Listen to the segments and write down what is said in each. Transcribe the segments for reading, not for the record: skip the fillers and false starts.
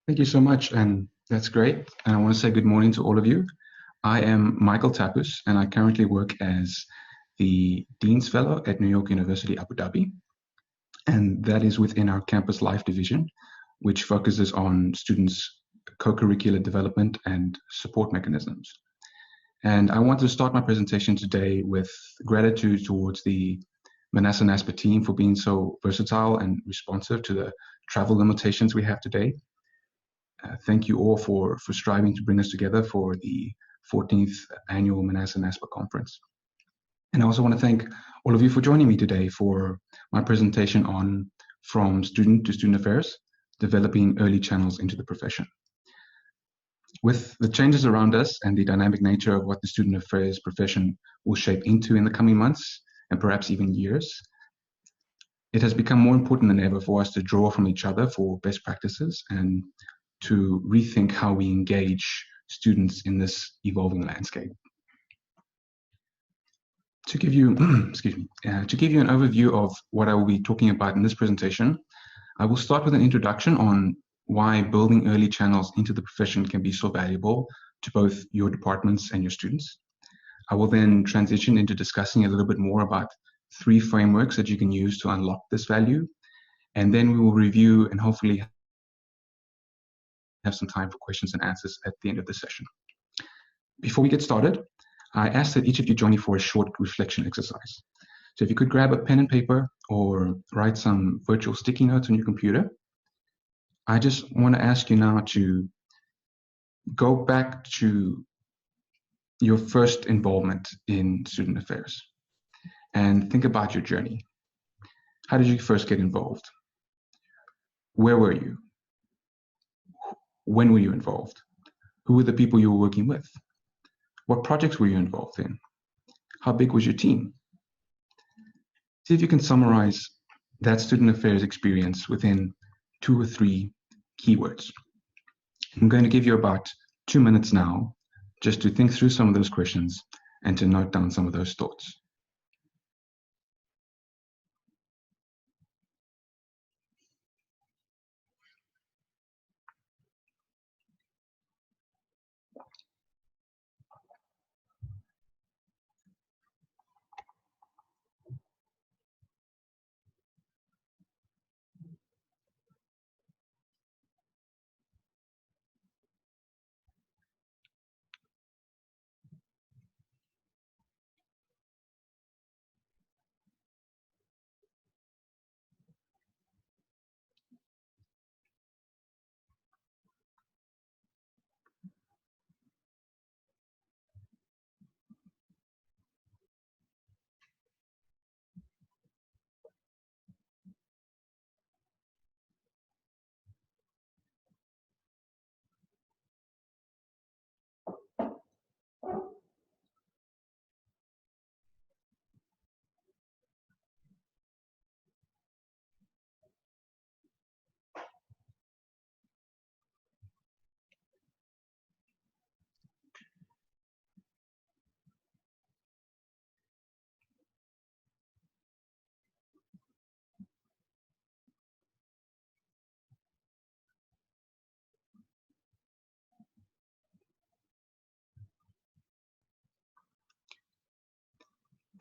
Thank you so much, and that's great. And I want to say good morning to all of you. I am Michael Ttappous, and I currently work as the Dean's Fellow at New York University, Abu Dhabi, and that is within our Campus Life division, which focuses on students' co-curricular development and support mechanisms. And I want to start my presentation today with gratitude towards the Manasseh NASPA team for being so versatile and responsive to the travel limitations we have today. Thank you all for striving to bring us together for the 14th annual Manasseh NASPA conference. And I also want to thank all of you for joining me today for my presentation on From Student to Student Affairs, Developing Early Channels into the Profession. With the changes around us and the dynamic nature of what the student affairs profession will shape into in the coming months, and perhaps even years, it has become more important than ever for us to draw from each other for best practices and to rethink how we engage students in this evolving landscape. To give you, to give you an overview of what I will be talking about in this presentation, I will start with an introduction on why building early channels into the profession can be so valuable to both your departments and your students. I will then transition into discussing a little bit more about 3 frameworks that you can use to unlock this value. And then we will review and hopefully have some time for questions and answers at the end of the session. Before we get started, I ask that each of you join me for a short reflection exercise. So if you could grab a pen and paper or write some virtual sticky notes on your computer, I just want to ask you now to go back to your first involvement in student affairs and think about your journey. How did you first get involved? Where were you? When were you involved? Who were the people you were working with? What projects were you involved in? How big was your team? See if you can summarize that student affairs experience within 2 or 3 keywords. I'm going to give you about 2 minutes now just to think through some of those questions and to note down some of those thoughts.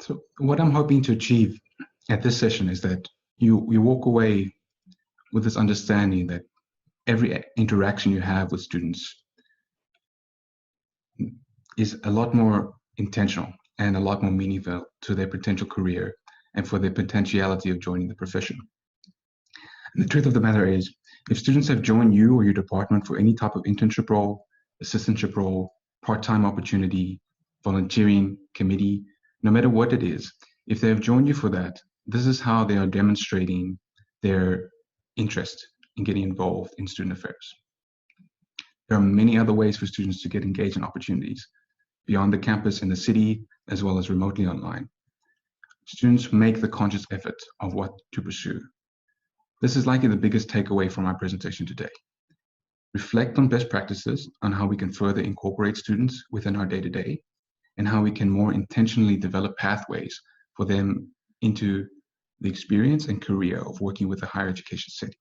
So what I'm hoping to achieve at this session is that you walk away with this understanding that every interaction you have with students is a lot more intentional and a lot more meaningful to their potential career and for their potentiality of joining the profession. And the truth of the matter is, if students have joined you or your department for any type of internship role, assistantship role, part-time opportunity, volunteering, committee, no matter what it is, if they have joined you for that, this is how they are demonstrating their interest in getting involved in student affairs. There are many other ways for students to get engaged in opportunities beyond the campus in the city, as well as remotely online. Students make the conscious effort of what to pursue. This is likely the biggest takeaway from our presentation today. Reflect on best practices on how we can further incorporate students within our day-to-day and how we can more intentionally develop pathways for them into the experience and career of working with a higher education setting.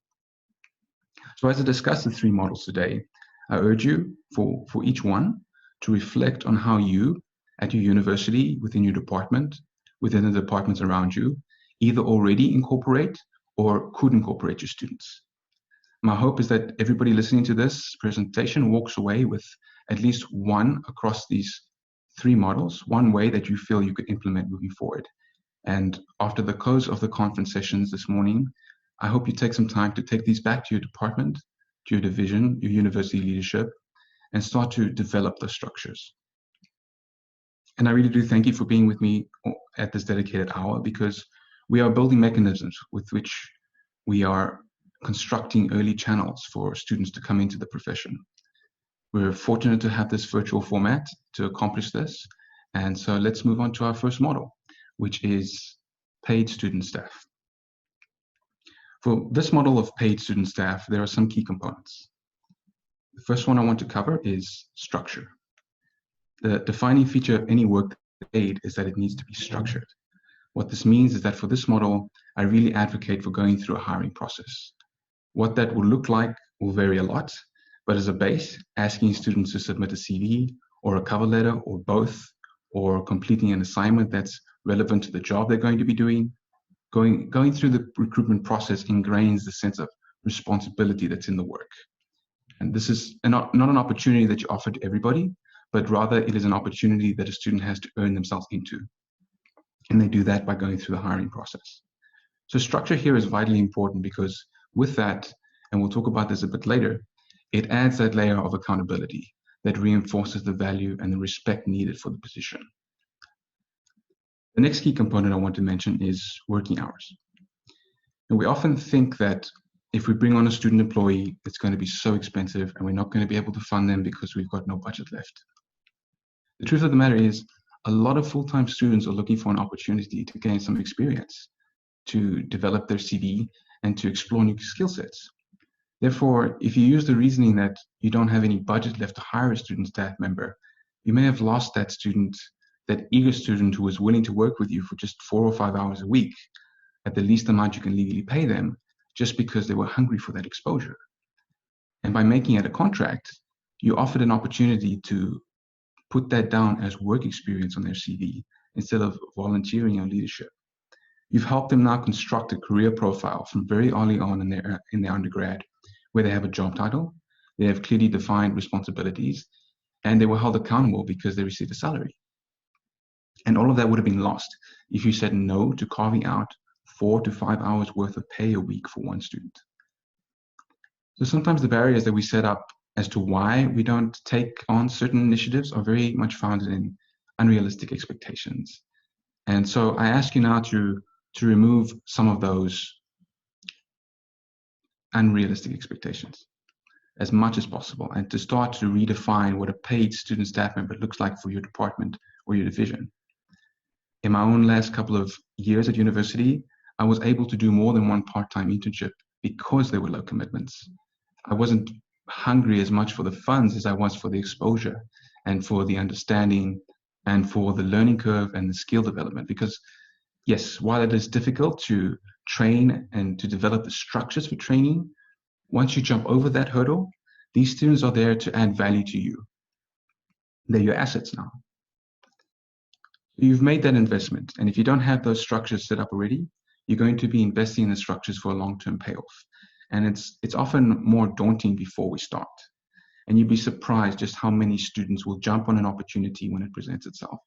So as I discuss the three models today, I urge you for each one to reflect on how you, at your university, within your department, within the departments around you, either already incorporate or could incorporate your students. My hope is that everybody listening to this presentation walks away with at least one across these three models, one way that you feel you could implement moving forward. And after the close of the conference sessions this morning, I hope you take some time to take these back to your department, to your division, your university leadership, and start to develop those structures. And I really do thank you for being with me at this dedicated hour, because we are building mechanisms with which we are constructing early channels for students to come into the profession. We're fortunate to have this virtual format to accomplish this. And so let's move on to our first model, which is paid student staff. For this model of paid student staff, there are some key components. The first one I want to cover is structure. The defining feature of any work paid is that it needs to be structured. What this means is that for this model, I really advocate for going through a hiring process. What that will look like will vary a lot, but as a base, asking students to submit a CV or a cover letter or both, or completing an assignment that's relevant to the job they're going to be doing. Going through the recruitment process ingrains the sense of responsibility that's in the work. And this is not an opportunity that you offer to everybody, but rather it is an opportunity that a student has to earn themselves into. And they do that by going through the hiring process. So structure here is vitally important, because with that, and we'll talk about this a bit later, it adds that layer of accountability that reinforces the value and the respect needed for the position. The next key component I want to mention is working hours. And we often think that if we bring on a student employee, it's going to be so expensive and we're not going to be able to fund them because we've got no budget left. The truth of the matter is, a lot of full-time students are looking for an opportunity to gain some experience, to develop their CV, and to explore new skill sets. Therefore, if you use the reasoning that you don't have any budget left to hire a student staff member, you may have lost that student, that eager student who was willing to work with you for just 4 or 5 hours a week at the least amount you can legally pay them, just because they were hungry for that exposure. And by making it a contract, you offered an opportunity to put that down as work experience on their CV instead of volunteering or leadership. You've helped them now construct a career profile from very early on in their undergrad, where they have a job title, they have clearly defined responsibilities, and they were held accountable because they received a salary. And all of that would have been lost if you said no to carving out 4 to 5 hours worth of pay a week for one student. So sometimes the barriers that we set up as to why we don't take on certain initiatives are very much founded in unrealistic expectations. And so I ask you now to remove some of those unrealistic expectations as much as possible, and to start to redefine what a paid student staff member looks like for your department or your division. In my own last couple of years at university, I was able to do more than one part-time internship because there were low commitments. I wasn't hungry as much for the funds as I was for the exposure and for the understanding and for the learning curve and the skill development. Because yes, while it is difficult to train and to develop the structures for training, once you jump over that hurdle, these students are there to add value to you. They're your assets now. You've made that investment, and if you don't have those structures set up already, you're going to be investing in the structures for a long-term payoff. And it's often more daunting before we start. And you'd be surprised just how many students will jump on an opportunity when it presents itself.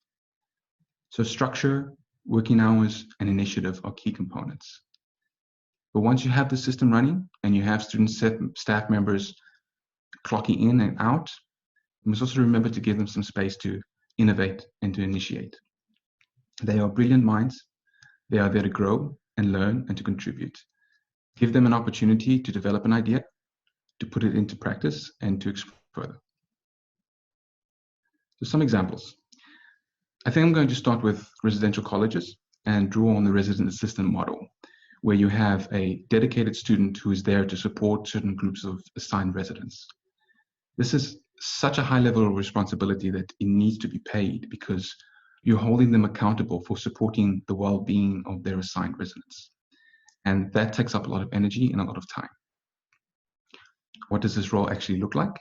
So structure, working hours, and initiative are key components. But once you have the system running and you have staff members clocking in and out, you must also remember to give them some space to innovate and to initiate. They are brilliant minds. They are there to grow and learn and to contribute. Give them an opportunity to develop an idea, to put it into practice, and to explore further. So some examples. I think I'm going to start with residential colleges and draw on the resident assistant model, where you have a dedicated student who is there to support certain groups of assigned residents. This is such a high level of responsibility that it needs to be paid, because you're holding them accountable for supporting the well-being of their assigned residents. And that takes up a lot of energy and a lot of time. What does this role actually look like?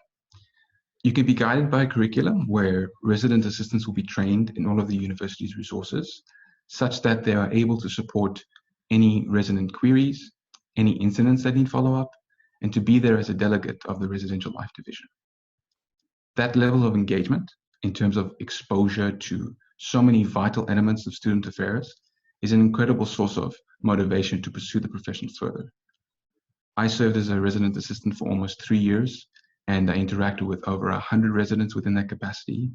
You can be guided by a curriculum where resident assistants will be trained in all of the university's resources, such that they are able to support any resident queries, any incidents that need follow-up, and to be there as a delegate of the residential life division. That level of engagement, in terms of exposure to so many vital elements of student affairs, is an incredible source of motivation to pursue the profession further. I served as a resident assistant for almost 3 years, and I interacted with over 100 residents within that capacity,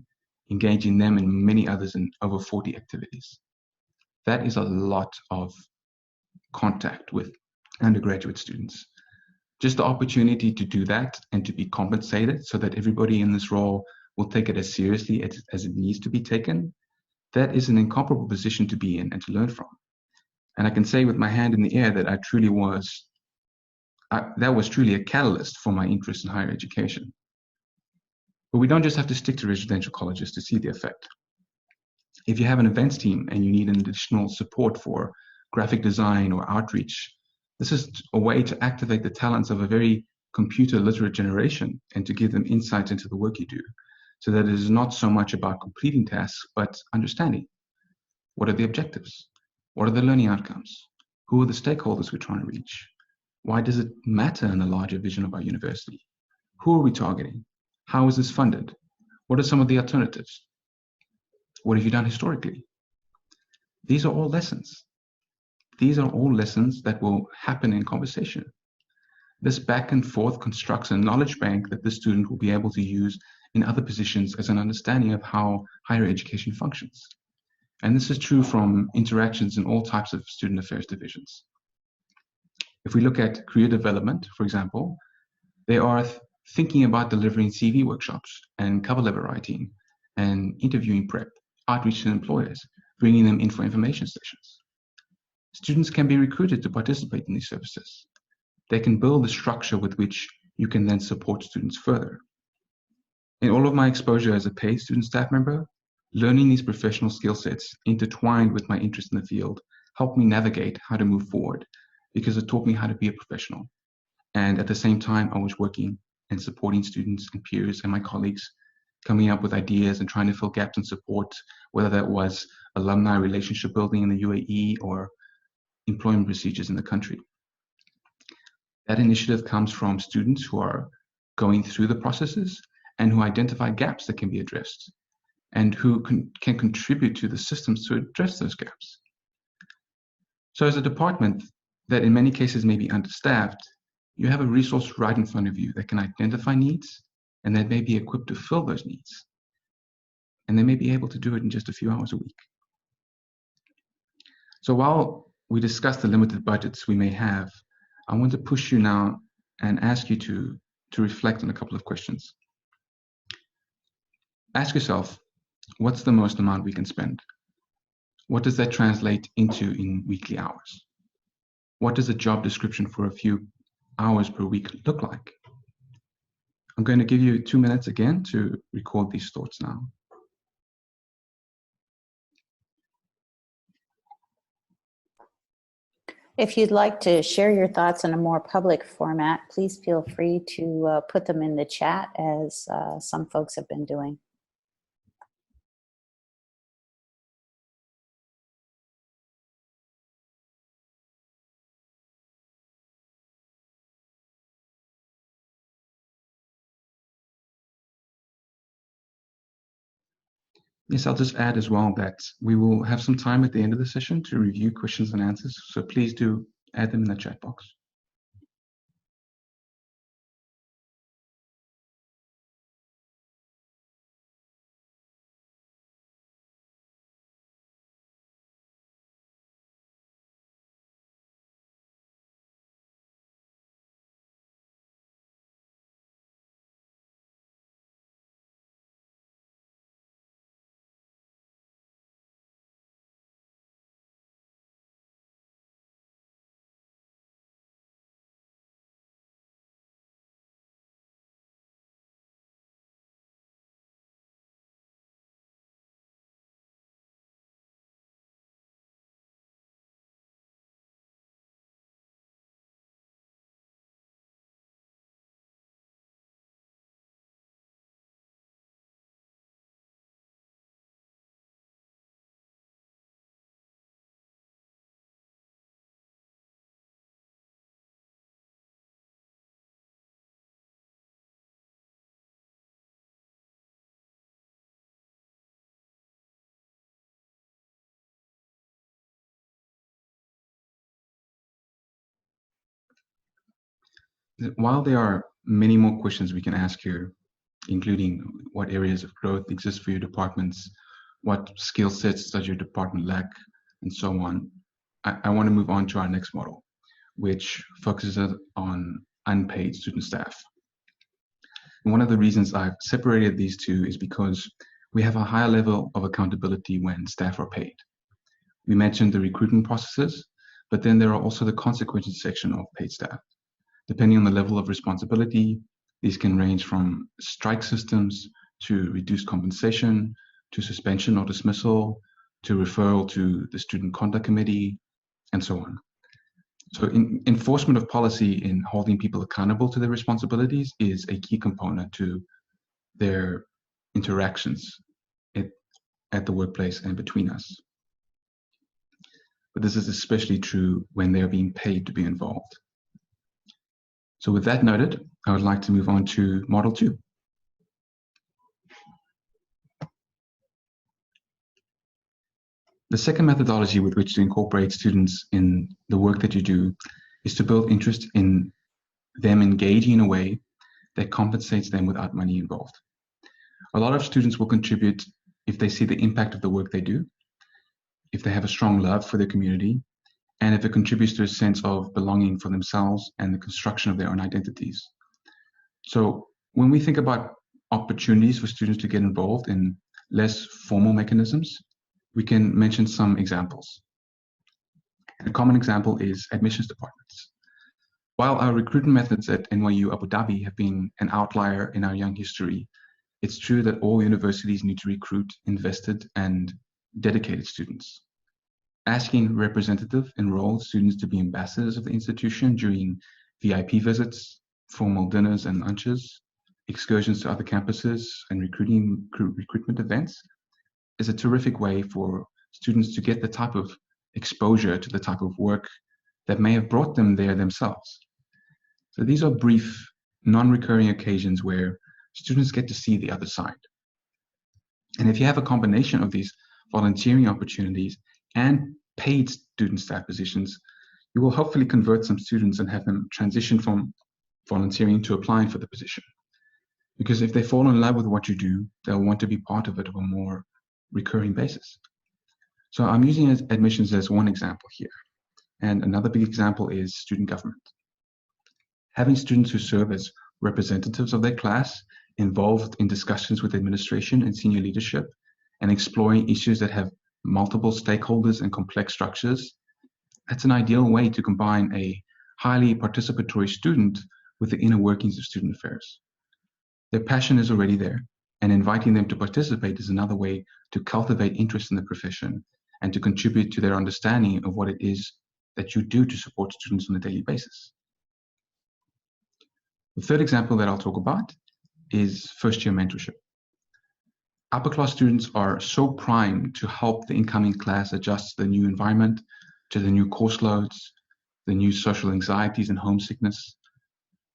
engaging them and many others in over 40 activities. That is a lot of contact with undergraduate students. Just the opportunity to do that and to be compensated so that everybody in this role will take it as seriously as it needs to be taken, that is an incomparable position to be in and to learn from. And I can say with my hand in the air that that was truly a catalyst for my interest in higher education. But we don't just have to stick to residential colleges to see the effect. If you have an events team and you need an additional support for graphic design or outreach, this is a way to activate the talents of a very computer literate generation and to give them insight into the work you do, so that it is not so much about completing tasks, but understanding. What are the objectives? What are the learning outcomes? Who are the stakeholders we're trying to reach? Why does it matter in the larger vision of our university? Who are we targeting? How is this funded? What are some of the alternatives? What have you done historically? These are all lessons. These are all lessons that will happen in conversation. This back and forth constructs a knowledge bank that the student will be able to use in other positions as an understanding of how higher education functions. And this is true from interactions in all types of student affairs divisions. If we look at career development, for example, they are thinking about delivering CV workshops and cover letter writing and interviewing prep, outreach to employers, bringing them in for information sessions. Students can be recruited to participate in these services. They can build the structure with which you can then support students further. In all of my exposure as a paid student staff member, learning these professional skill sets intertwined with my interest in the field helped me navigate how to move forward because it taught me how to be a professional. And at the same time, I was working and supporting students and peers and my colleagues, coming up with ideas and trying to fill gaps in support, whether that was alumni relationship building in the UAE or employment procedures in the country. That initiative comes from students who are going through the processes and who identify gaps that can be addressed and who can contribute to the systems to address those gaps. So as a department that in many cases may be understaffed, you have a resource right in front of you that can identify needs and that may be equipped to fill those needs. And they may be able to do it in just a few hours a week. So while we discuss the limited budgets we may have, I want to push you now and ask you to reflect on a couple of questions. Ask yourself, what's the most amount we can spend? What does that translate into in weekly hours? What does a job description for a few hours per week look like? I'm going to give you 2 minutes again to record these thoughts now. If you'd like to share your thoughts in a more public format, please feel free to put them in the chat as some folks have been doing. Yes, I'll just add as well that we will have some time at the end of the session to review questions and answers. So please do add them in the chat box. while there are many more questions we can ask here, including what areas of growth exist for your departments, what skill sets does your department lack, and so on, I want to move on to our next model, which focuses on unpaid student staff. And one of the reasons I've separated these two is because we have a higher level of accountability when staff are paid. We mentioned the recruitment processes, but then there are also the consequences section of paid staff. Depending on the level of responsibility, these can range from strike systems to reduced compensation, to suspension or dismissal, to referral to the student conduct committee, and so on. So enforcement of policy in holding people accountable to their responsibilities is a key component to their interactions at the workplace and between us. But this is especially true when they are being paid to be involved. So with that noted, I would like to move on to Model 2. The second methodology with which to incorporate students in the work that you do is to build interest in them engaging in a way that compensates them without money involved. A lot of students will contribute if they see the impact of the work they do, if they have a strong love for their community, and if it contributes to a sense of belonging for themselves and the construction of their own identities. So when we think about opportunities for students to get involved in less formal mechanisms, we can mention some examples. A common example is admissions departments. While our recruitment methods at NYU Abu Dhabi have been an outlier in our young history, it's true that all universities need to recruit invested and dedicated students. Asking representative enrolled students to be ambassadors of the institution during VIP visits, formal dinners and lunches, excursions to other campuses, and recruitment events is a terrific way for students to get the type of exposure to the type of work that may have brought them there themselves. So these are brief, non-recurring occasions where students get to see the other side. And if you have a combination of these volunteering opportunities and paid student staff positions, you will hopefully convert some students and have them transition from volunteering to applying for the position. Because if they fall in love with what you do, they'll want to be part of it on a more recurring basis. So I'm using admissions as one example here. And another big example is student government. Having students who serve as representatives of their class involved in discussions with administration and senior leadership and exploring issues that have multiple stakeholders and complex structures, that's an ideal way to combine a highly participatory student with the inner workings of student affairs. Their passion is already there, and inviting them to participate is another way to cultivate interest in the profession and to contribute to their understanding of what it is that you do to support students on a daily basis. The third example that I'll talk about is first-year mentorship. Upper class students are so primed to help the incoming class adjust to the new environment, to the new course loads, the new social anxieties and homesickness.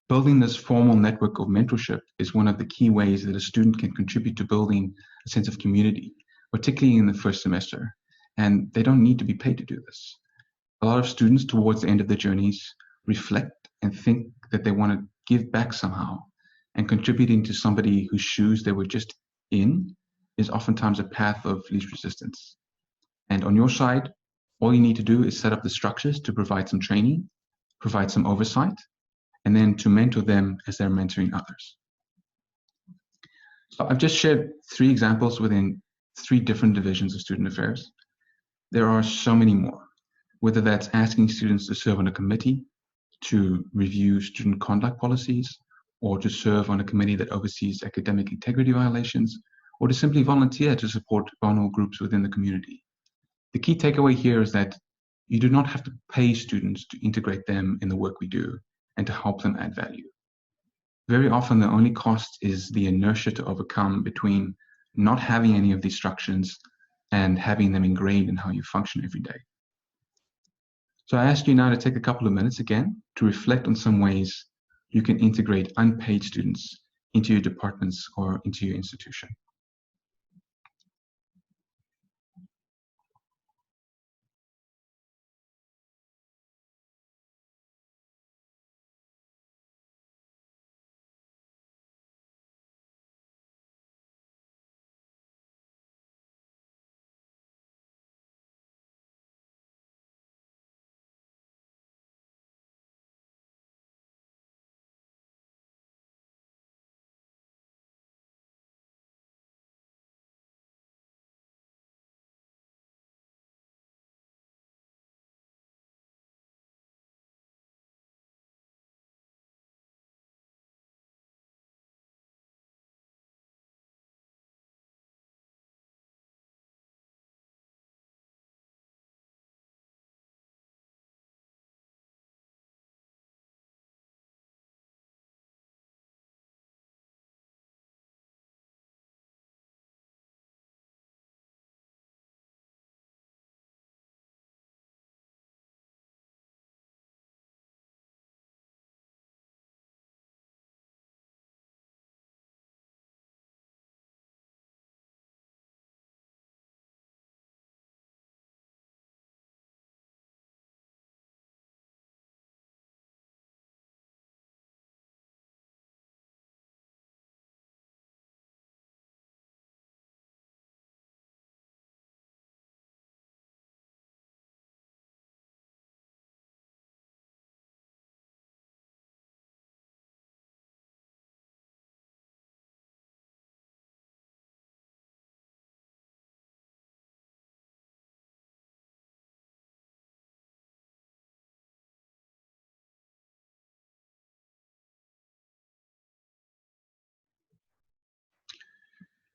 Building this formal network of mentorship is one of the key ways that a student can contribute to building a sense of community, particularly in the first semester. And they don't need to be paid to do this. A lot of students towards the end of their journeys reflect and think that they want to give back somehow, and contributing to somebody whose shoes they were just in is oftentimes a path of least resistance. And on your side, all you need to do is set up the structures to provide some training, provide some oversight, and then to mentor them as they're mentoring others. So I've just shared 3 examples within 3 different divisions of student affairs. There are so many more, whether that's asking students to serve on a committee, to review student conduct policies, or to serve on a committee that oversees academic integrity violations, or to simply volunteer to support vulnerable groups within the community. The key takeaway here is that you do not have to pay students to integrate them in the work we do and to help them add value. Very often, the only cost is the inertia to overcome between not having any of these structures and having them ingrained in how you function every day. So I ask you now to take a couple of minutes again to reflect on some ways you can integrate unpaid students into your departments or into your institution.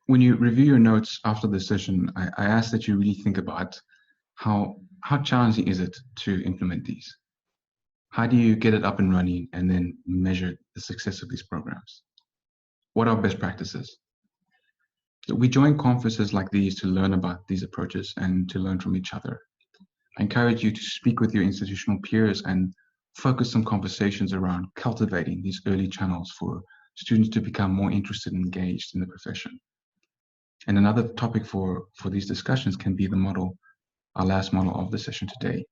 when you review your notes after the session, I ask that you really think about how challenging is it to implement these? How do you get it up and running and then measure the success of these programs? What are best practices? So we join conferences like these to learn about these approaches and to learn from each other. I encourage you to speak with your institutional peers and focus some conversations around cultivating these early channels for students to become more interested and engaged in the profession. And another topic for these discussions can be the model, our last model of the session today,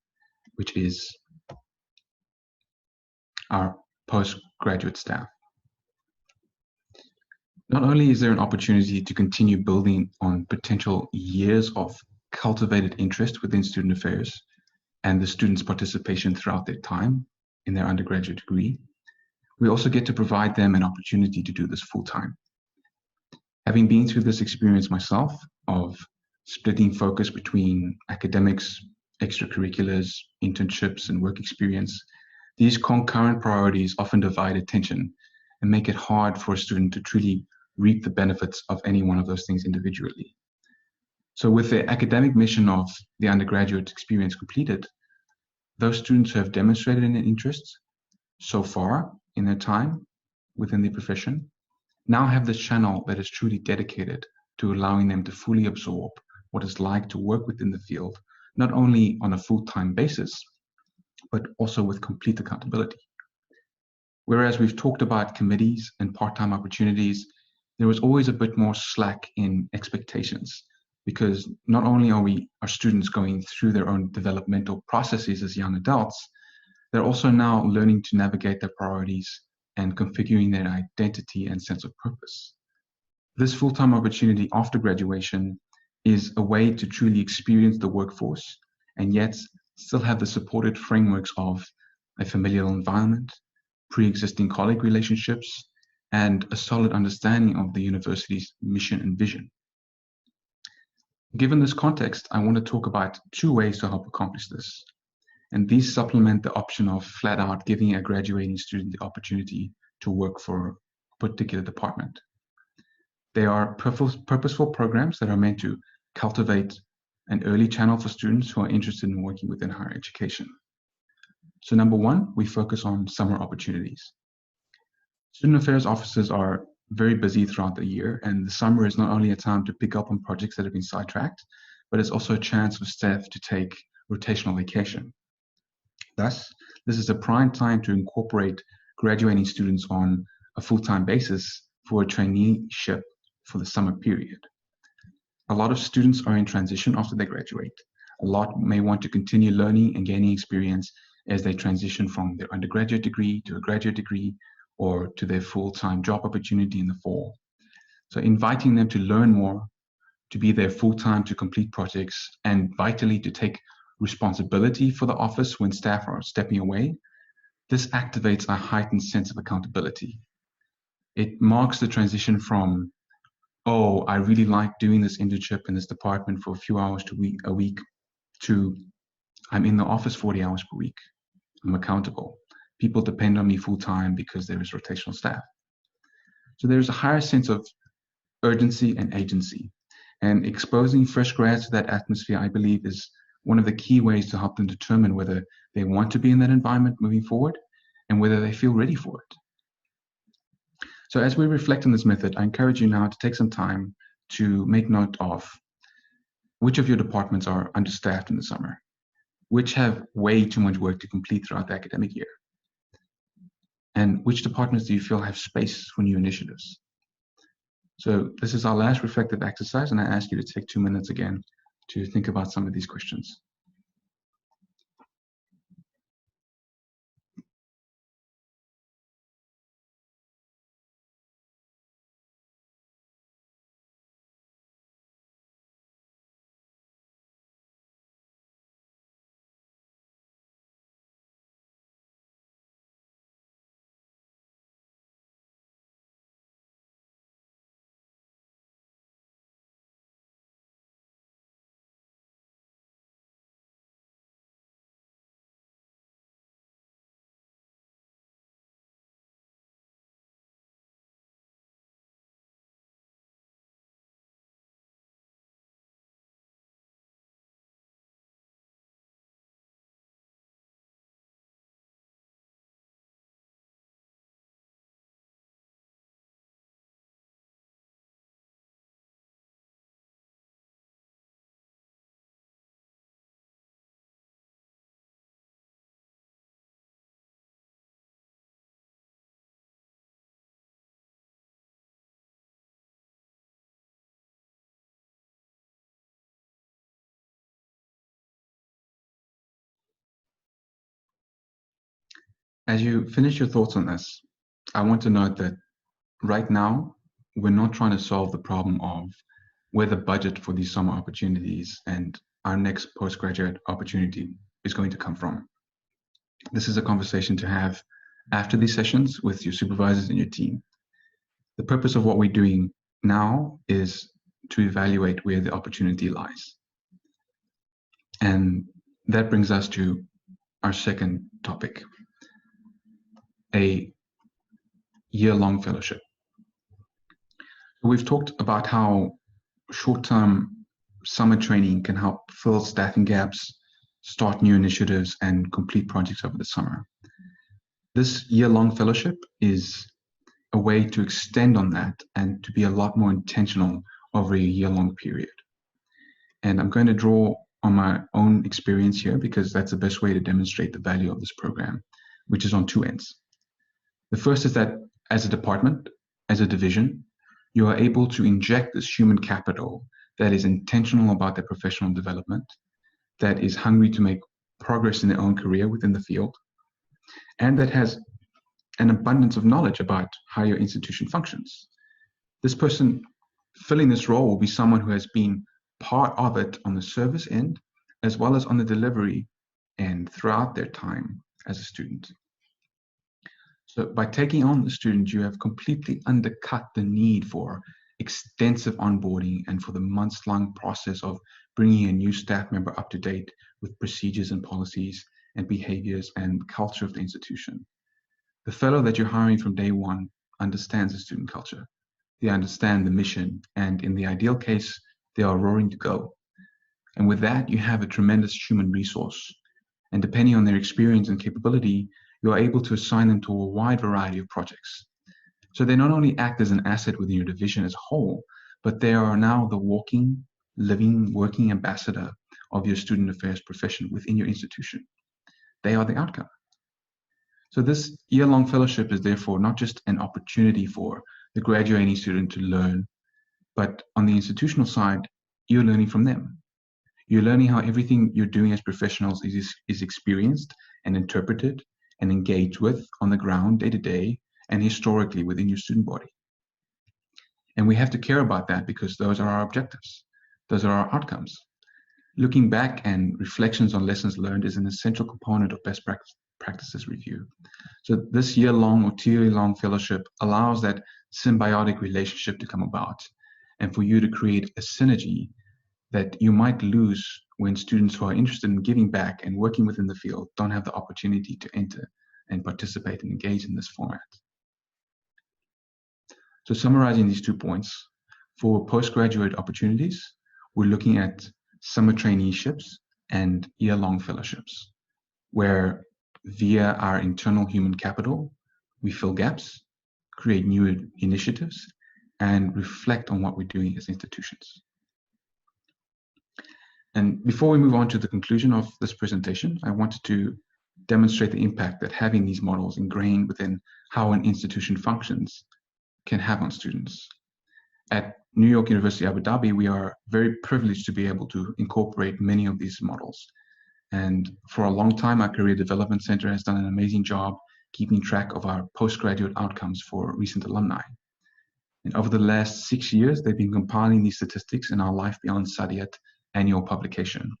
which is our postgraduate staff. Not only is there an opportunity to continue building on potential years of cultivated interest within student affairs and the students' participation throughout their time in their undergraduate degree, we also get to provide them an opportunity to do this full-time. Having been through this experience myself of splitting focus between academics, extracurriculars, internships, and work experience, these concurrent priorities often divide attention and make it hard for a student to truly reap the benefits of any one of those things individually. So with the academic mission of the undergraduate experience completed, those students who have demonstrated an interest so far in their time within the profession now have this channel that is truly dedicated to allowing them to fully absorb what it's like to work within the field, not only on a full-time basis, but also with complete accountability. Whereas we've talked about committees and part-time opportunities, there was always a bit more slack in expectations, because not only are students going through their own developmental processes as young adults, they're also now learning to navigate their priorities and configuring their identity and sense of purpose. This full-time opportunity after graduation is a way to truly experience the workforce and yet still have the supported frameworks of a familial environment, pre-existing colleague relationships, and a solid understanding of the university's mission and vision. Given this context, I want to talk about two ways to help accomplish this. And these supplement the option of flat out giving a graduating student the opportunity to work for a particular department. They are purposeful programs that are meant to cultivate an early channel for students who are interested in working within higher education. So number one, we focus on summer opportunities. Student affairs officers are very busy throughout the year, and the summer is not only a time to pick up on projects that have been sidetracked, but it's also a chance for staff to take rotational vacation. Thus, this is a prime time to incorporate graduating students on a full-time basis for a traineeship for the summer period. A lot of students are in transition after they graduate. A lot may want to continue learning and gaining experience as they transition from their undergraduate degree to a graduate degree or to their full-time job opportunity in the fall. So inviting them to learn more, to be there full-time to complete projects, and vitally to take responsibility for the office when staff are stepping away, this activates a heightened sense of accountability. It marks the transition from, oh, I really like doing this internship in this department for a few hours a week, to I'm in the office 40 hours per week. I'm accountable. People depend on me full-time because there is rotational staff. So there's a higher sense of urgency and agency. And exposing fresh grads to that atmosphere, I believe, is one of the key ways to help them determine whether they want to be in that environment moving forward and whether they feel ready for it. So as we reflect on this method, I encourage you now to take some time to make note of which of your departments are understaffed in the summer, which have way too much work to complete throughout the academic year, and which departments do you feel have space for new initiatives. So this is our last reflective exercise, and I ask you to take 2 minutes again to think about some of these questions. As you finish your thoughts on this, I want to note that right now, we're not trying to solve the problem of where the budget for these summer opportunities and our next postgraduate opportunity is going to come from. This is a conversation to have after these sessions with your supervisors and your team. The purpose of what we're doing now is to evaluate where the opportunity lies. And that brings us to our second topic, a year-long fellowship. We've talked about how short-term summer training can help fill staffing gaps, start new initiatives, and complete projects over the summer. This year-long fellowship is a way to extend on that and to be a lot more intentional over a year-long period. And I'm going to draw on my own experience here because that's the best way to demonstrate the value of this program, which is on two ends. The first is that as a department, as a division, you are able to inject this human capital that is intentional about their professional development, that is hungry to make progress in their own career within the field, and that has an abundance of knowledge about how your institution functions. This person filling this role will be someone who has been part of it on the service end, as well as on the delivery end throughout their time as a student. So by taking on the student, you have completely undercut the need for extensive onboarding and for the months-long process of bringing a new staff member up to date with procedures and policies and behaviors and culture of the institution. The fellow that you're hiring from day one understands the student culture. They understand the mission, and in the ideal case, they are roaring to go. And with that, you have a tremendous human resource. And depending on their experience and capability, you are able to assign them to a wide variety of projects. So they not only act as an asset within your division as a whole, but they are now the walking, living, working ambassador of your student affairs profession within your institution. They are the outcome. So this year-long fellowship is therefore not just an opportunity for the graduating student to learn, but on the institutional side, you're learning from them. You're learning how everything you're doing as professionals is experienced and interpreted and engaged with on the ground day to day and historically within your student body. And we have to care about that because those are our objectives. Those are our outcomes. Looking back and reflections on lessons learned is an essential component of best practices review. So this year-long or 2-year-long fellowship allows that symbiotic relationship to come about and for you to create a synergy that you might lose when students who are interested in giving back and working within the field don't have the opportunity to enter and participate and engage in this format. So summarizing these 2 points, for postgraduate opportunities, we're looking at summer traineeships and year-long fellowships, where via our internal human capital, we fill gaps, create new initiatives, and reflect on what we're doing as institutions. And before we move on to the conclusion of this presentation, I wanted to demonstrate the impact that having these models ingrained within how an institution functions can have on students. At New York University Abu Dhabi, we are very privileged to be able to incorporate many of these models. And for a long time, our Career Development Center has done an amazing job keeping track of our postgraduate outcomes for recent alumni. And over the last 6 years, they've been compiling these statistics in our Life Beyond Sadiyat annual publication.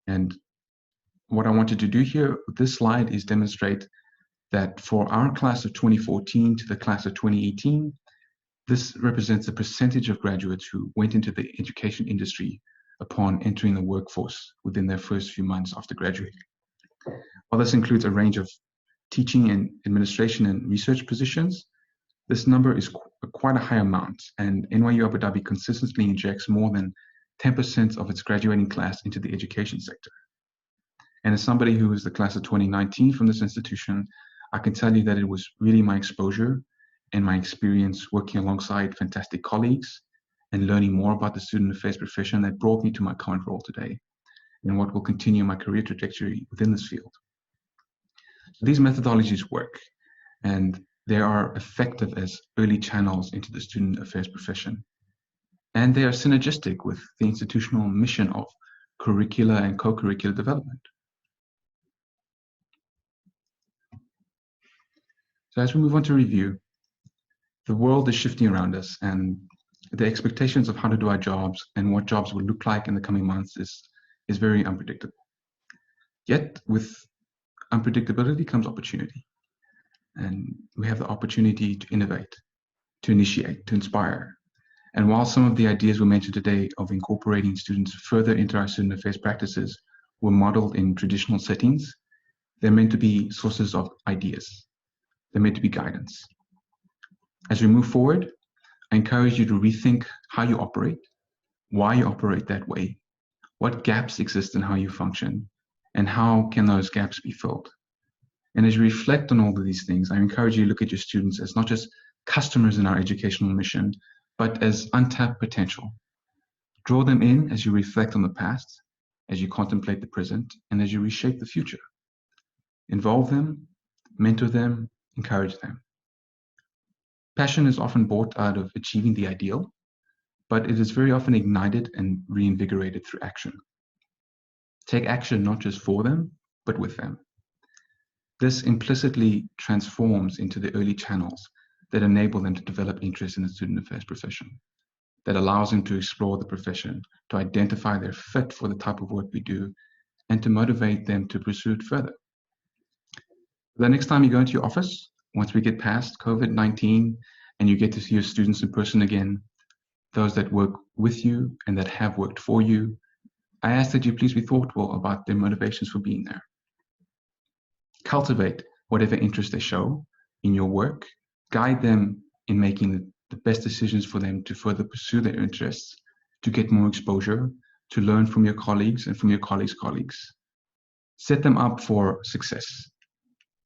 And what I wanted to do here with this slide is demonstrate that for our class of 2014 to the class of 2018, this represents the percentage of graduates who went into the education industry upon entering the workforce within their first few months after graduating. While this includes a range of teaching and administration and research positions, this number is quite a high amount, and NYU Abu Dhabi consistently injects more than 10% of its graduating class into the education sector. And as somebody who was the class of 2019 from this institution, I can tell you that it was really my exposure and my experience working alongside fantastic colleagues and learning more about the student affairs profession that brought me to my current role today and what will continue my career trajectory within this field. So these methodologies work, and they are effective as early channels into the student affairs profession. And they are synergistic with the institutional mission of curricular and co-curricular development. So as we move on to review, the world is shifting around us, and the expectations of how to do our jobs and what jobs will look like in the coming months is very unpredictable. Yet with unpredictability comes opportunity, and we have the opportunity to innovate, to initiate, to inspire. And while some of the ideas we mentioned today of incorporating students further into our student affairs practices were modeled in traditional settings, they're meant to be sources of ideas. They're meant to be guidance. As we move forward, I encourage you to rethink how you operate, why you operate that way, what gaps exist in how you function, and how can those gaps be filled. And as you reflect on all of these things, I encourage you to look at your students as not just customers in our educational mission, but as untapped potential. Draw them in as you reflect on the past, as you contemplate the present, and as you reshape the future. Involve them, mentor them, encourage them. Passion is often brought out of achieving the ideal, but it is very often ignited and reinvigorated through action. Take action not just for them, but with them. This implicitly transforms into the early channels that enable them to develop interest in the student affairs profession, that allows them to explore the profession, to identify their fit for the type of work we do, and to motivate them to pursue it further. The next time you go into your office, once we get past COVID-19 and you get to see your students in person again, those that work with you and that have worked for you, I ask that you please be thoughtful about their motivations for being there. Cultivate whatever interest they show in your work. Guide them in making the best decisions for them to further pursue their interests, to get more exposure, to learn from your colleagues and from your colleagues' colleagues. Set them up for success.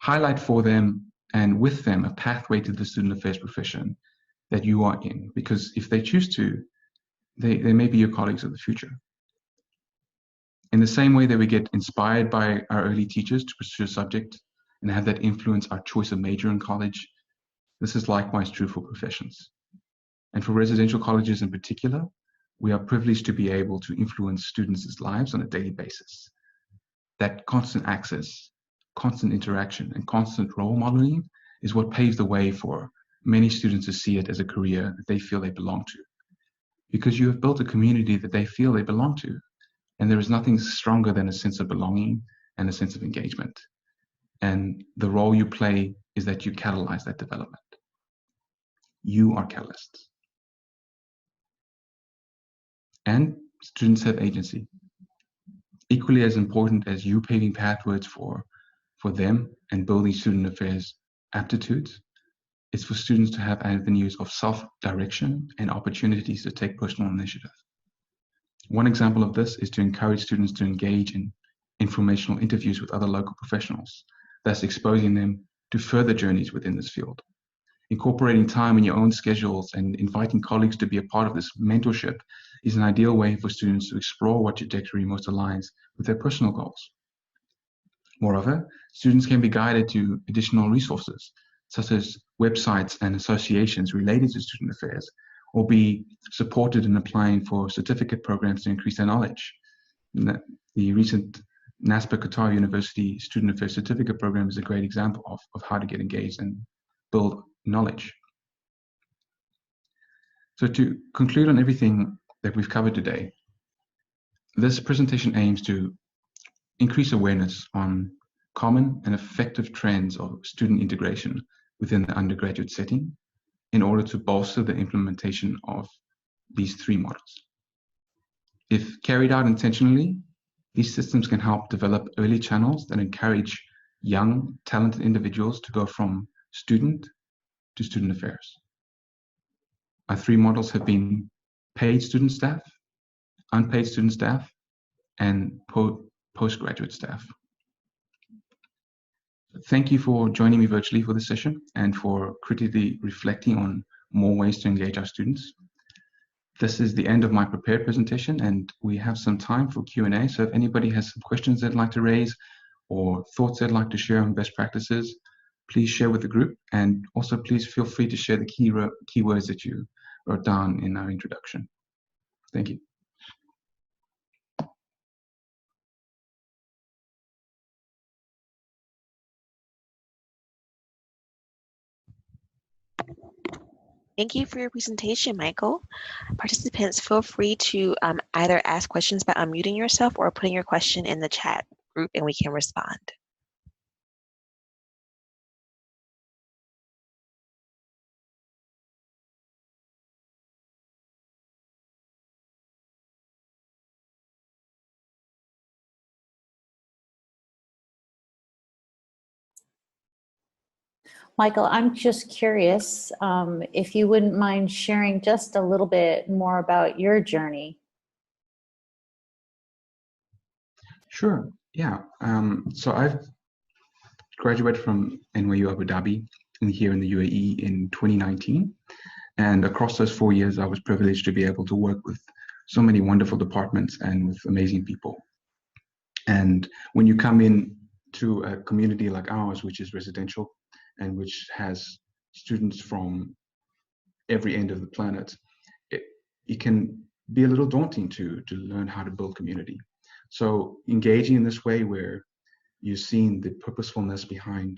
Highlight for them and with them a pathway to the student affairs profession that you are in, because if they choose to, they may be your colleagues of the future. In the same way that we get inspired by our early teachers to pursue a subject and have that influence our choice of major in college, this is likewise true for professions. And for residential colleges in particular, we are privileged to be able to influence students' lives on a daily basis. That constant access, constant interaction, and constant role modeling is what paves the way for many students to see it as a career that they feel they belong to. Because you have built a community that they feel they belong to. And there is nothing stronger than a sense of belonging and a sense of engagement. And the role you play is that you catalyze that development. You are catalysts. And students have agency. Equally as important as you paving pathways for them and building student affairs aptitudes, it's for students to have avenues of self-direction and opportunities to take personal initiative. One example of this is to encourage students to engage in informational interviews with other local professionals, thus exposing them to further journeys within this field. Incorporating time in your own schedules and inviting colleagues to be a part of this mentorship is an ideal way for students to explore what trajectory most aligns with their personal goals. Moreover, students can be guided to additional resources, such as websites and associations related to student affairs, or be supported in applying for certificate programs to increase their knowledge. The recent NASPA Qatar University Student Affairs Certificate Program is a great example of how to get engaged and build knowledge. So to conclude on everything that we've covered today, this presentation aims to increase awareness on common and effective trends of student integration within the undergraduate setting in order to bolster the implementation of these three models. If carried out intentionally, these systems can help develop early channels that encourage young, talented individuals to go from student to student affairs. Our three models have been paid student staff, unpaid student staff, and postgraduate staff. Thank you for joining me virtually for this session and for critically reflecting on more ways to engage our students. This is the end of my prepared presentation, and we have some time for Q&A. So if anybody has some questions they'd like to raise or thoughts they'd like to share on best practices, please share with the group. And also please feel free to share the keywords that you wrote down in our introduction. Thank you. Thank you for your presentation, Michael. Participants, feel free to either ask questions by unmuting yourself or putting your question in the chat group and we can respond. Michael, I'm just curious if you wouldn't mind sharing just a little bit more about your journey. Sure. Yeah. So I've graduated from NYU Abu Dhabi here in the UAE in 2019. And across those 4 years, I was privileged to be able to work with so many wonderful departments and with amazing people. And when you come in to a community like ours, which is residential and which has students from every end of the planet, it can be a little daunting to learn how to build community. So engaging in this way where you're seeing the purposefulness behind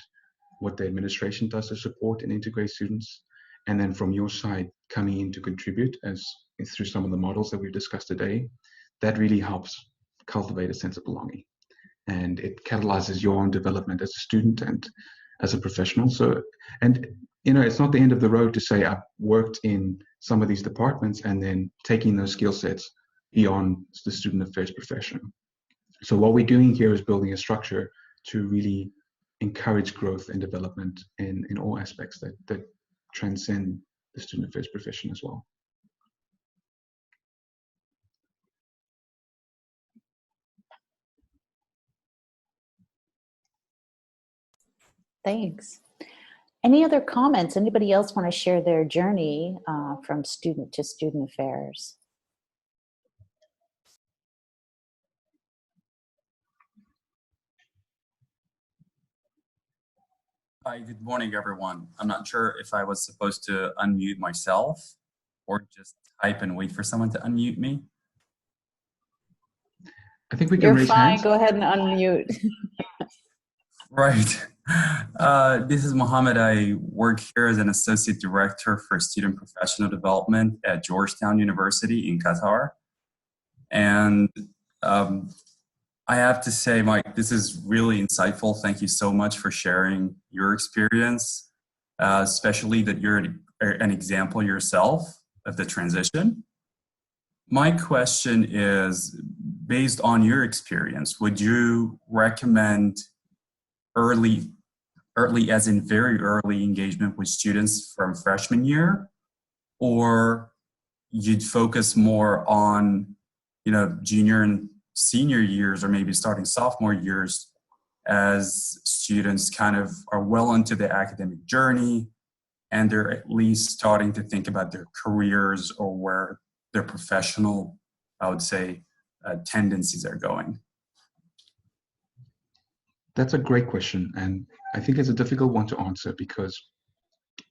what the administration does to support and integrate students, and then from your side coming in to contribute as through some of the models that we've discussed today, that really helps cultivate a sense of belonging, and it catalyzes your own development as a student and as a professional. So, and it's not the end of the road to say I've worked in some of these departments and then taking those skill sets beyond the student affairs profession. So what we're doing here is building a structure to really encourage growth and development in all aspects that transcend the student affairs profession as well. Thanks. Any other comments? Anybody else want to share their journey from student to student affairs? Hi, good morning, everyone. I'm not sure if I was supposed to unmute myself or just type and wait for someone to unmute me. I think we can raise fine. hands. Go ahead and unmute. Right. This is Mohammed. I work here as an associate director for student professional development at Georgetown University in Qatar. And I have to say, Mike, this is really insightful. Thank you so much for sharing your experience, especially that you're an example yourself of the transition. My question is, based on your experience, would you recommend early as in very early engagement with students from freshman year, or you'd focus more on, junior and senior years, or maybe starting sophomore years, as students kind of are well into the academic journey and they're at least starting to think about their careers or where their professional, I would say, tendencies are going? That's a great question, and I think it's a difficult one to answer because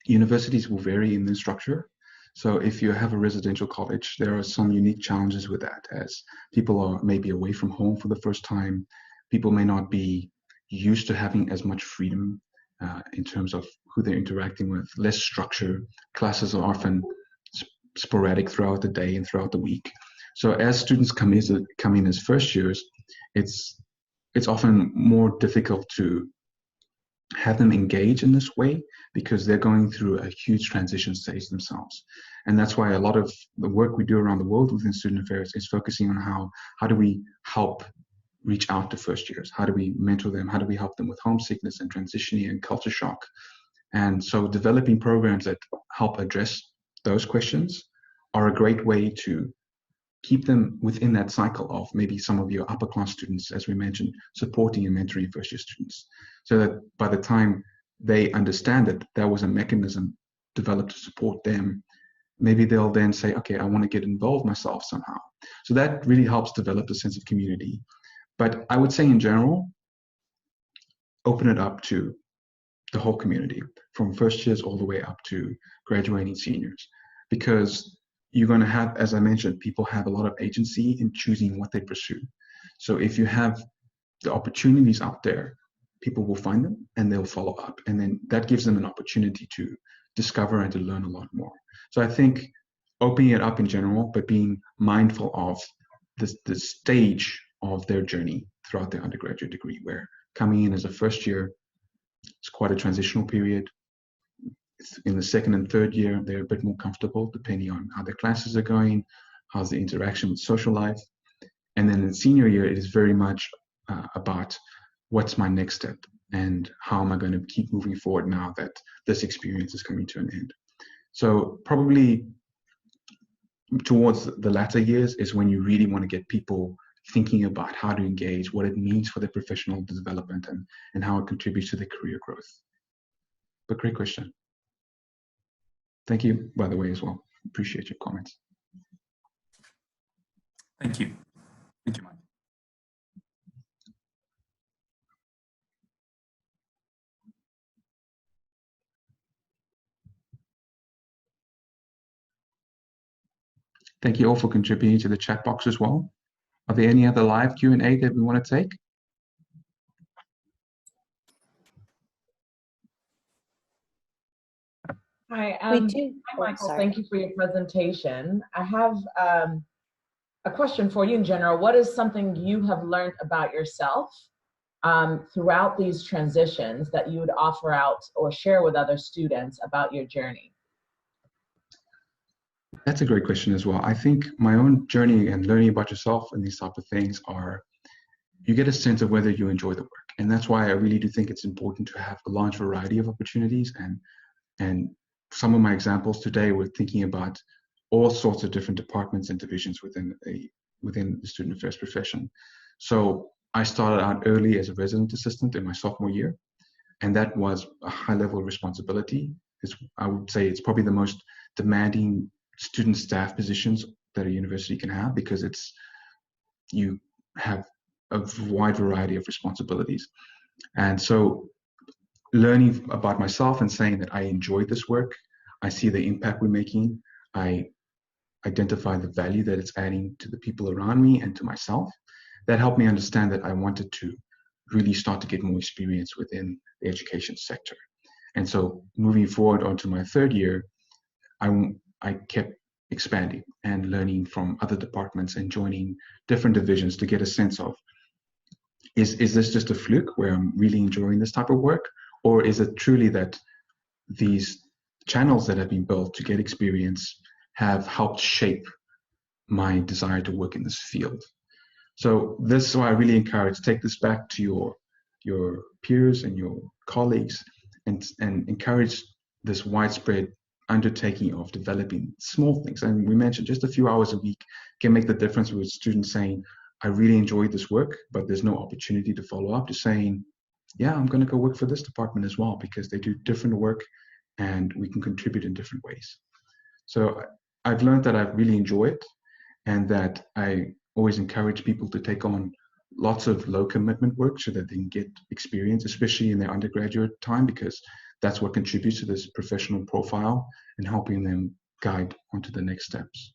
universities will vary in their structure. So if you have a residential college, there are some unique challenges with that, as people are maybe away from home for the first time. People may not be used to having as much freedom in terms of who they're interacting with, less structure. Classes are often sporadic throughout the day and throughout the week. So as students come in as first years, it's often more difficult to have them engage in this way because they're going through a huge transition stage themselves. And that's why a lot of the work we do around the world within student affairs is focusing on how do we help reach out to first years? How do we mentor them? How do we help them with homesickness and transitioning and culture shock? And so developing programs that help address those questions are a great way to keep them within that cycle of maybe some of your upper class students, as we mentioned, supporting and mentoring first year students, so that by the time they understand that there was a mechanism developed to support them, maybe they'll then say, okay, I want to get involved myself somehow. So that really helps develop a sense of community. But I would say in general, open it up to the whole community, from first years all the way up to graduating seniors, because you're going to have, as I mentioned, people have a lot of agency in choosing what they pursue. So if you have the opportunities out there, people will find them and they'll follow up. And then that gives them an opportunity to discover and to learn a lot more. So I think opening it up in general, but being mindful of the stage of their journey throughout their undergraduate degree, where coming in as a first year, it's quite a transitional period. In the second and third year, they're a bit more comfortable depending on how their classes are going, how's the interaction with social life. And then in the senior year, it is very much about what's my next step and how am I going to keep moving forward now that this experience is coming to an end. So probably towards the latter years is when you really want to get people thinking about how to engage, what it means for their professional development, and how it contributes to their career growth. But great question. Thank you, by the way, as well. Appreciate your comments. Thank you. Thank you, Mike. Thank you all for contributing to the chat box as well. Are there any other live Q&A that we want to take? Hi, We do. hi, Michael. Sorry. Thank you for your presentation. I have a question for you in general. What is something you have learned about yourself throughout these transitions that you would offer out or share with other students about your journey? That's a great question as well. I think my own journey and learning about yourself and these type of things are, you get a sense of whether you enjoy the work. And that's why I really do think it's important to have a large variety of opportunities. And some of my examples today were thinking about all sorts of different departments and divisions within the student affairs profession. So I started out early as a resident assistant in my sophomore year, and that was a high level of responsibility. I would say it's probably the most demanding student staff positions that a university can have, because you have a wide variety of responsibilities. And so learning about myself and saying that I enjoy this work, I see the impact we're making, I identify the value that it's adding to the people around me and to myself, that helped me understand that I wanted to really start to get more experience within the education sector. And so moving forward onto my third year, I kept expanding and learning from other departments and joining different divisions to get a sense of, is this just a fluke where I'm really enjoying this type of work? Or is it truly that these channels that have been built to get experience have helped shape my desire to work in this field? So this is why I really encourage, take this back to your peers and your colleagues and encourage this widespread undertaking of developing small things. And we mentioned just a few hours a week can make the difference with students saying, I really enjoyed this work, but there's no opportunity to follow up, to saying, yeah, I'm going to go work for this department as well, because they do different work and we can contribute in different ways. So I've learned that I really enjoy it, and that I always encourage people to take on lots of low commitment work so that they can get experience, especially in their undergraduate time, because that's what contributes to this professional profile and helping them guide onto the next steps.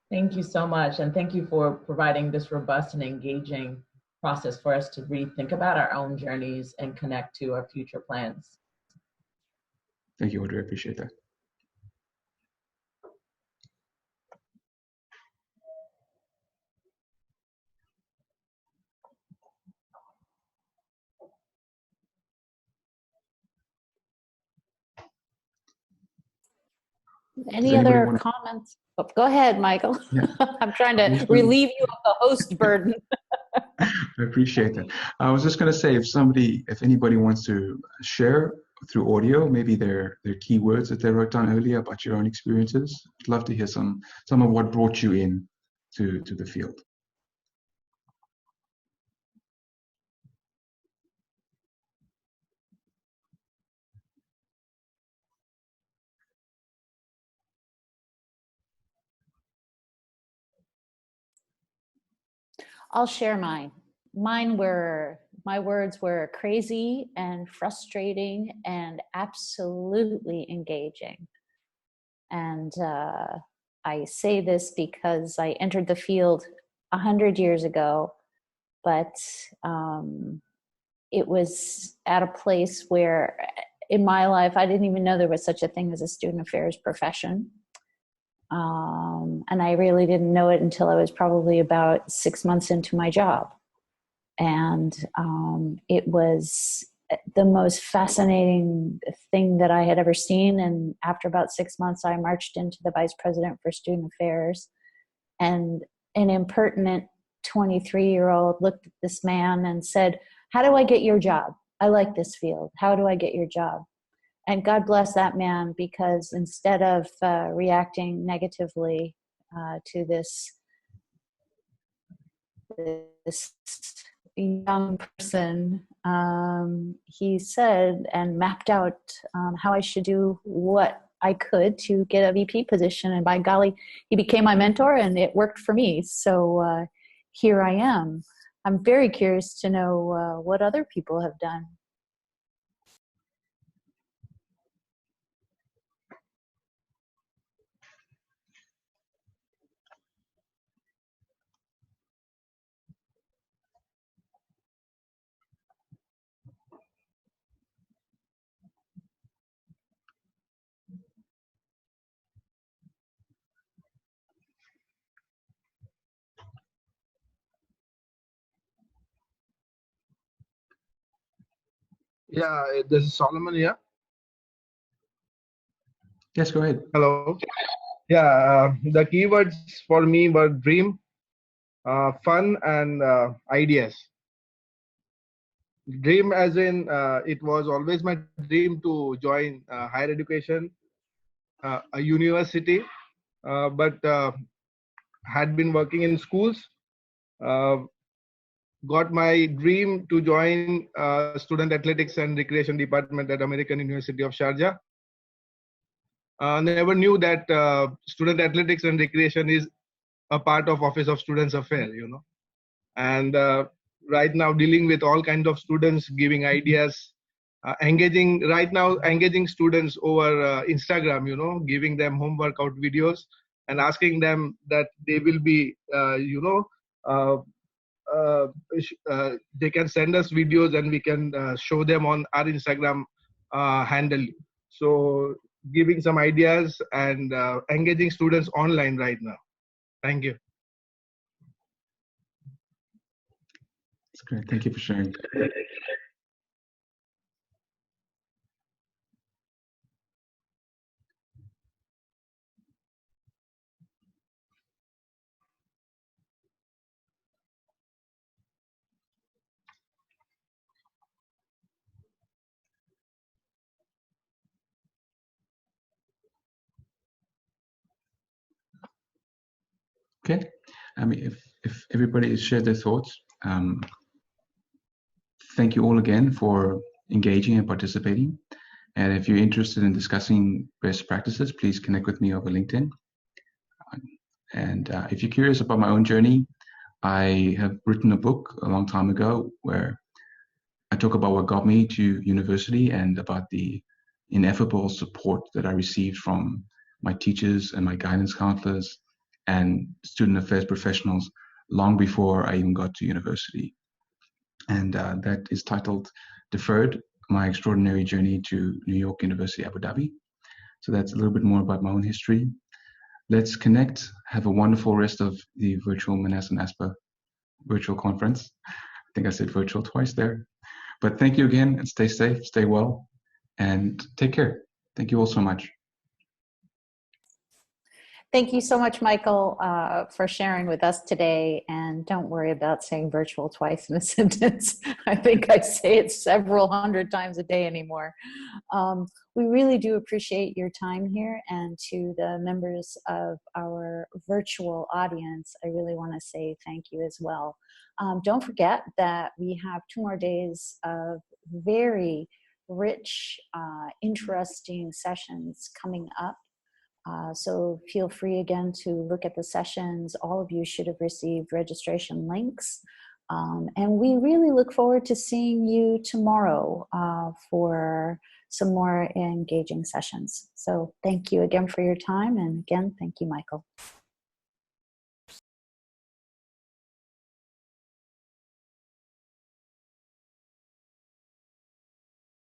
Thank you so much. And thank you for providing this robust and engaging process for us to rethink about our own journeys and connect to our future plans. Thank you, Audrey. I appreciate that. Any other comments? Oh, go ahead, Michael. Yeah. I'm trying to relieve you of the host burden. I appreciate that. I was just going to say, if anybody wants to share through audio, maybe their keywords that they wrote down earlier about your own experiences, I'd love to hear some of what brought you in to the field. I'll share mine. My words were crazy and frustrating and absolutely engaging. And I say this because I entered the field 100 years ago, but it was at a place where in my life, I didn't even know there was such a thing as a student affairs profession. And I really didn't know it until I was probably about 6 months into my job. And it was the most fascinating thing that I had ever seen. And after about 6 months, I marched into the vice president for student affairs. And an impertinent 23-year-old looked at this man and said, "How do I get your job? I like this field. How do I get your job?" And God bless that man, because instead of reacting negatively to this young person, he said and mapped out how I should do what I could to get a VP position. And by golly, he became my mentor, and it worked for me. So here I am. I'm very curious to know what other people have done. Yeah, this is Solomon here. Yes, go ahead. Hello. Yeah, the keywords for me were dream, fun, and ideas. Dream as in it was always my dream to join higher education, a university, but had been working in schools. Got my dream to join student athletics and recreation department at American University of Sharjah. Never knew that student athletics and recreation is a part of Office of Students Affairs, you know. And right now dealing with all kinds of students, giving ideas, engaging students over Instagram, you know, giving them home workout videos and asking them that they will be, they can send us videos and we can show them on our Instagram handle. So giving some ideas and engaging students online right now. Thank you. That's great. Thank you for sharing. Okay. I mean, if everybody has shared their thoughts, thank you all again for engaging and participating. And if you're interested in discussing best practices, please connect with me over LinkedIn. And if you're curious about my own journey, I have written a book a long time ago where I talk about what got me to university and about the ineffable support that I received from my teachers and my guidance counselors and student affairs professionals long before I even got to university. And that is titled Deferred, My Extraordinary Journey to New York University, Abu Dhabi. So that's a little bit more about my own history. Let's connect. Have a wonderful rest of the virtual Manas and ASPA virtual conference. I think I said virtual twice there. But thank you again, and stay safe, stay well, and take care. Thank you all so much. Thank you so much, Michael, for sharing with us today. And don't worry about saying virtual twice in a sentence. I think I say it several hundred times a day anymore. We really do appreciate your time here. And to the members of our virtual audience, I really want to say thank you as well. Don't forget that we have 2 more days of very rich, interesting sessions coming up. So feel free again to look at the sessions. All of you should have received registration links. And we really look forward to seeing you tomorrow for some more engaging sessions. So thank you again for your time. And again, thank you, Michael.